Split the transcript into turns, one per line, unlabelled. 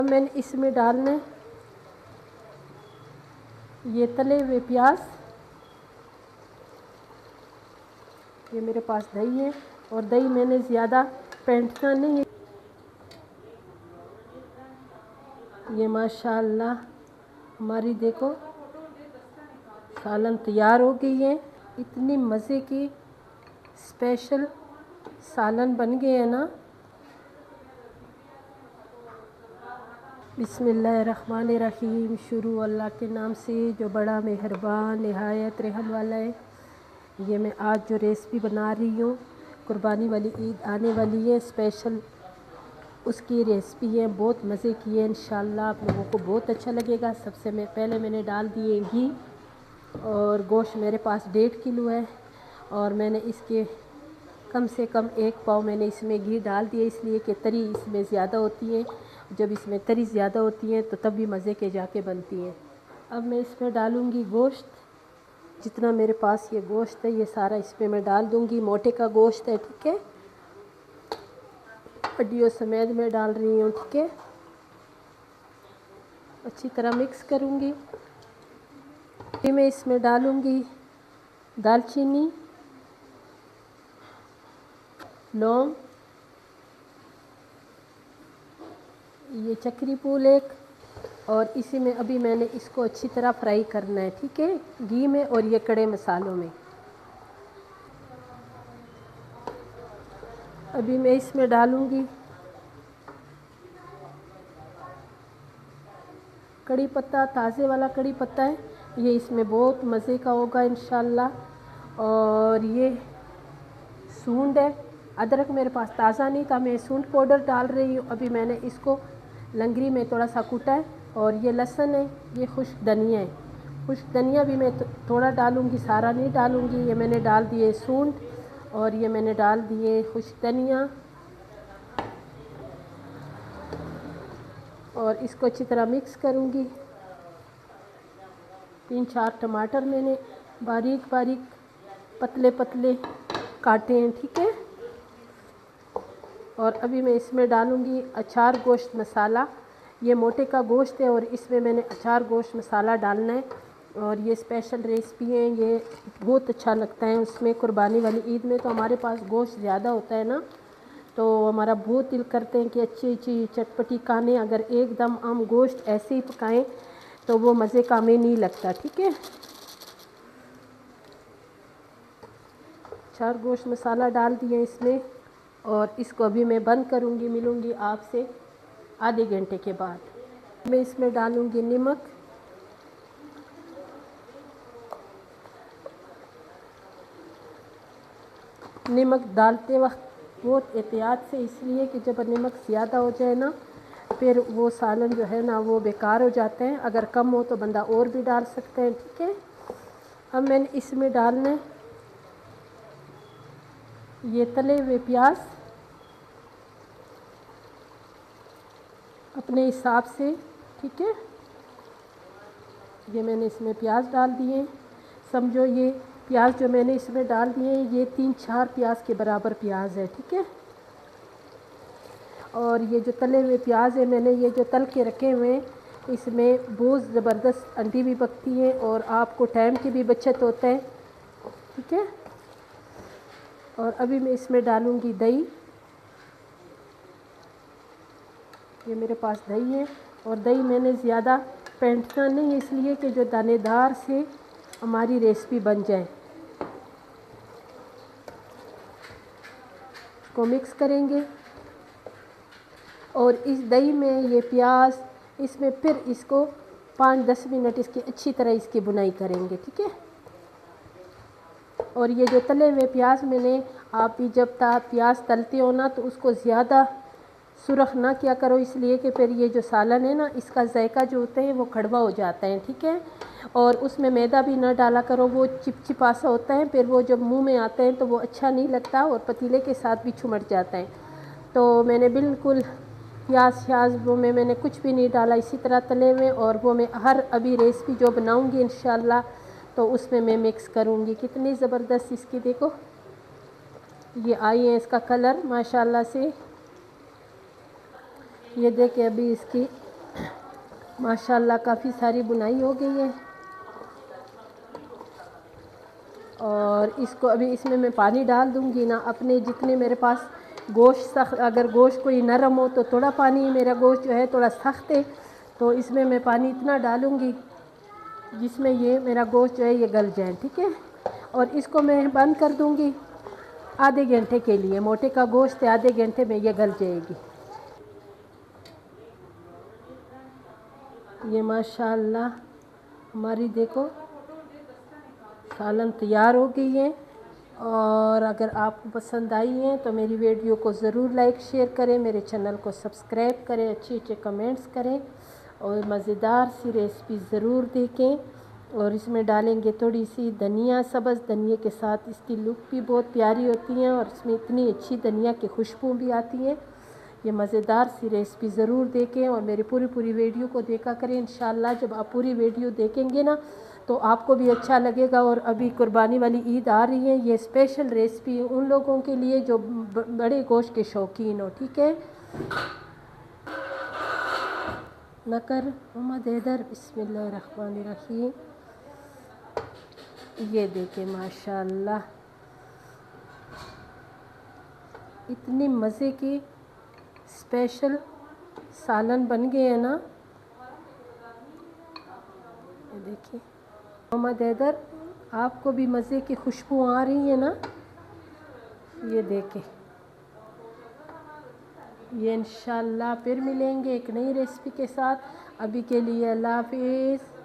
अब मैंने इसमें डालने ये तले हुए प्याज, ये मेरे पास दही है और दही मैंने ज़्यादा फेंटना नहीं है। ये माशाल्लाह हमारी देखो सालन तैयार हो गई है। इतनी मज़े की स्पेशल सालन बन गए हैं ना। बिस्मिल्लाहिर्रहमानिर्रहीम। शुरू अल्लाह के नाम से जो बड़ा मेहरबान निहायत रहम वाला है। ये मैं आज जो रेसिपी बना रही हूँ, कुर्बानी वाली ईद आने वाली है, स्पेशल उसकी रेसिपी है। बहुत मज़े की है, इंशाल्लाह आप लोगों को बहुत अच्छा लगेगा। सबसे पहले मैंने डाल दिए घी और गोश्त मेरे पास 1.5 किलो है और मैंने इसके कम से कम 1 पाव मैंने इसमें घी डाल दिया, इसलिए कि तरी इसमें ज़्यादा होती है। जब इसमें तरी ज़्यादा होती है तो तब भी मज़े के जाके बनती है। अब मैं इसमें डालूँगी गोश्त, जितना मेरे पास ये गोश्त है ये सारा इसमें मैं डाल दूँगी। मोटे का गोश्त है, ठीक है, हड्डियों समेत मैं डाल रही हूँ, ठीक है। अच्छी तरह मिक्स करूँगी। फिर मैं इसमें डालूँगी दालचीनी, लौंग, ये चक्री फूल एक, और इसी में अभी मैंने इसको अच्छी तरह फ्राई करना है, ठीक है, घी में और ये कड़े मसालों में। अभी मैं इसमें डालूँगी कड़ी पत्ता, ताज़े वाला कड़ी पत्ता है, ये इसमें बहुत मज़े का होगा इंशाल्लाह। और ये सूंड है, अदरक मेरे पास ताज़ा नहीं था, मैं सूंड पाउडर डाल रही हूँ। अभी मैंने इसको लंगरी में थोड़ा सा कूटा है। और ये लहसुन है, ये खुश्क धनिया है। खुश्क धनिया भी मैं थोड़ा डालूँगी, सारा नहीं डालूँगी। ये मैंने डाल दिए सूंड और ये मैंने डाल दिए खुश्क धनिया और इसको अच्छी तरह मिक्स करूँगी। 3-4 टमाटर मैंने बारीक बारीक पतले पतले काटे हैं, ठीक है। और अभी मैं इसमें डालूँगी अचार गोश्त मसाला। ये मोटे का गोश्त है और इसमें मैंने अचार गोश्त मसाला डालना है। और ये स्पेशल रेसिपी है, ये बहुत अच्छा लगता है। उसमें कुर्बानी वाली ईद में तो हमारे पास गोश्त ज़्यादा होता है ना, तो हमारा बहुत दिल करते हैं कि अच्छी अच्छी चटपटी खाने। अगर एकदम हम गोश्त ऐसे ही पकाएं तो वो मज़े का हमें नहीं लगता, ठीक है। अचार गोश्त मसाला डाल दिए इसमें और इसको अभी मैं बंद करूँगी। मिलूँगी आपसे आधे घंटे के बाद। मैं इसमें डालूँगी नमक, नमक डालते वक्त बहुत एहतियात से, इसलिए कि जब नमक ज़्यादा हो जाए ना फिर वो सालन जो है ना वो बेकार हो जाते हैं। अगर कम हो तो बंदा और भी डाल सकते हैं, ठीक है। अब मैंने इसमें डालने ये तले हुए प्याज अपने हिसाब से, ठीक है। ये मैंने इसमें प्याज डाल दिए। समझो ये प्याज जो मैंने इसमें डाल दिए ये 3-4 प्याज के बराबर प्याज है, ठीक है। और ये जो तले हुए प्याज है मैंने ये जो तल के रखे हुए हैं, इसमें बहुत ज़बरदस्त अंडी भी पकती है और आपको टाइम की भी बचत होता है, ठीक है। और अभी मैं इसमें डालूँगी दही। ये मेरे पास दही है और दही मैंने ज़्यादा फेंटना नहीं है, इसलिए कि जो दानेदार से हमारी रेसिपी बन जाए। इसको मिक्स करेंगे और इस दही में ये प्याज इसमें फिर इसको 5-10 मिनट इसकी अच्छी तरह इसकी बुनाई करेंगे, ठीक है। और ये जो तले हुए प्याज मैंने, आप भी जब प्याज तलते हो ना तो उसको ज़्यादा सुरख ना किया करो, इसलिए कि फिर ये जो सालन है ना इसका जायका जो होता है वो कड़वा हो जाता है, ठीक है। और उसमें मैदा भी ना डाला करो, वो चिपचिपा सा होता है, फिर वो जब मुंह में आते हैं तो वो अच्छा नहीं लगता और पतीले के साथ भी चुमट जाता है। तो मैंने बिल्कुल प्याज श्याज वो में मैंने कुछ भी नहीं डाला, इसी तरह तले हुए। और वो मैं हर अभी रेसिपी जो बनाऊंगी इंशाल्लाह तो उसमें मैं मिक्स करूंगी। कितनी ज़बरदस्त इसकी देखो ये आई है इसका कलर माशाल्लाह से। ये देखे अभी इसकी माशाल्लाह काफ़ी सारी बुनाई हो गई है। और इसको अभी इसमें मैं पानी डाल दूँगी ना, अपने जितने मेरे पास गोश्त सख्त, अगर गोश्त कोई नरम हो तो थोड़ा पानी, मेरा गोश्त जो है थोड़ा सख्त है तो इसमें मैं पानी इतना डालूँगी जिसमें ये मेरा गोश्त जो है ये गल जाए, ठीक है। और इसको मैं बंद कर दूँगी आधे घंटे के लिए। मोटे का गोश्त है, आधे घंटे में ये गल जाएगी। ये माशाल्लाह हमारी देखो सालन तैयार हो गई है। और अगर आपको पसंद आई है तो मेरी वीडियो को ज़रूर लाइक शेयर करें, मेरे चैनल को सब्सक्राइब करें, अच्छे अच्छे कमेंट्स करें और मज़ेदार सी रेसिपी ज़रूर देखें। और इसमें डालेंगे थोड़ी सी धनिया, सब्ज़ धनिया के साथ इसकी लुक भी बहुत प्यारी होती है और इसमें इतनी अच्छी धनिया की खुशबू भी आती है। ये मज़ेदार सी रेसिपी ज़रूर देखें और मेरी पूरी वीडियो को देखा करें। इंशाल्लाह जब आप पूरी वीडियो देखेंगे ना तो आपको भी अच्छा लगेगा। और अभी कुर्बानी वाली ईद आ रही है, ये स्पेशल रेसिपी उन लोगों के लिए जो बड़े गोश्त के शौकीन हो, ठीक है। नकर मोहम्मद हैदर, बिस्मिल्लाहिर्रहमानिर्रहीम। ये देखें माशाल्लाह इतनी मज़े की स्पेशल सालन बन गए हैं ना। ये देखिए मोहम्मद हैदर, आपको भी मज़े की खुशबू आ रही है ना। ये देखें, ये इंशाल्लाह फिर मिलेंगे एक नई रेसिपी के साथ। अभी के लिए अल्लाह हाफिज़।